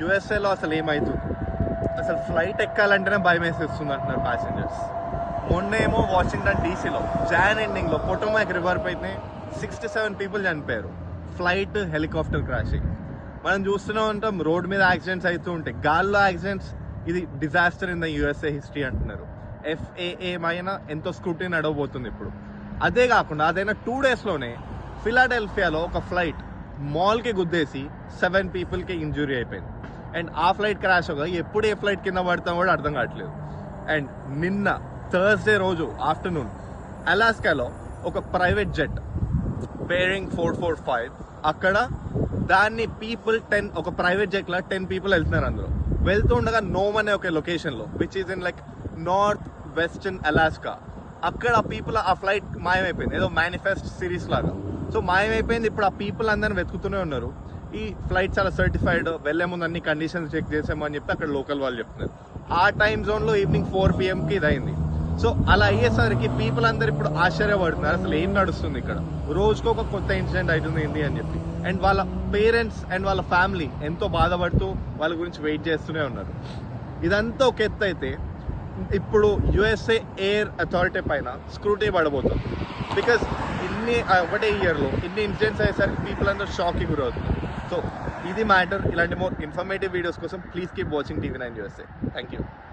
యుఎస్ఏలో అసలు ఏమవుతుంది, అసలు ఫ్లైట్ ఎక్కాలంటేనే భయం వేసేస్తుంది అంటున్నారు ప్యాసింజర్స్. మొన్నేమో వాషింగ్టన్ డీసీలో జాన్ ఎండింగ్లో పొటోమాక్ రివర్ పైనే 67 పీపుల్ చనిపోయారు ఫ్లైట్ హెలికాప్టర్ క్రాషింగ్. మనం చూస్తూనే ఉంటాం, రోడ్ మీద యాక్సిడెంట్స్ అవుతూ ఉంటాయి, గాల్లో యాక్సిడెంట్స్. ఇది disaster in the USA history అంటున్నారు. FAA పైన ఎంతో స్క్రూటినీ నడవబోతుంది ఇప్పుడు. అదే కాకుండా అదైనా 2 డేస్లోనే ఫిలాడెల్ఫియాలో ఒక ఫ్లైట్ మాల్కి గుద్దేసి 7 పీపుల్కి ఇంజురీ అయిపోయింది. అండ్ ఆ ఫ్లైట్ క్రాష్ అవ్వగా ఎప్పుడు ఏ ఫ్లైట్ కింద పడతాం కూడా అర్థం కావట్లేదు. అండ్ నిన్న థర్స్డే రోజు ఆఫ్టర్నూన్ అలాస్కాలో ఒక ప్రైవేట్ జెట్ బేరింగ్ 445 అక్కడ దాన్ని పీపుల్ 10 ఒక ప్రైవేట్ జెట్ లా 10 పీపుల్ వెళ్తున్నారు. అందులో వెళ్తూ ఉండగా నోమ్ అనే ఒక లొకేషన్లో which is in like north western Alaska, అక్కడ పీపుల్ ఆ ఫ్లైట్ మాయమైపోయింది, ఏదో మేనిఫెస్ట్ సిరీస్ లాగా. సో మాయమైపోయింది. ఇప్పుడు ఆ పీపుల్ అందరిని వెతుకుతూనే ఉన్నారు. ఈ ఫ్లైట్ చాలా సర్టిఫైడ్, వెళ్లే ముందు అన్ని కండిషన్స్ చెక్ చేసామని చెప్పి అక్కడ లోకల్ వాళ్ళు చెప్తున్నారు. ఆ టైం జోన్లో ఈవినింగ్ 4 PM ఇది అయింది. సో అలా అయ్యేసరికి పీపుల్ అందరు ఇప్పుడు ఆశ్చర్యపడుతున్నారు, అసలు ఏం నడుస్తుంది ఇక్కడ, రోజుకు ఒక కొత్త ఇన్సిడెంట్ అవుతుంది ఏంటి అని చెప్పి. అండ్ వాళ్ళ పేరెంట్స్ అండ్ వాళ్ళ ఫ్యామిలీ ఎంతో బాధపడుతూ వాళ్ళ గురించి వెయిట్ చేస్తూనే ఉన్నారు. ఇదంతా ఒక ఎత్తు అయితే ఇప్పుడు యుఎస్ఏ ఎయిర్ అథారిటీ పైన స్క్రూటీ పడబోతుంది. బికాస్ ఒకటే ఇయర్లో ఇన్ని ఇన్సిడెంట్స్ అయ్యేసరికి పీపుల్ అందరూ షాక్కి గురవుతున్నారు. సో ఇది మ్యాటర్. ఇలాంటి మోర్ ఇన్ఫర్మేటివ్ వీడియోస్ కోసం please keep watching TV9 USA. Thank you.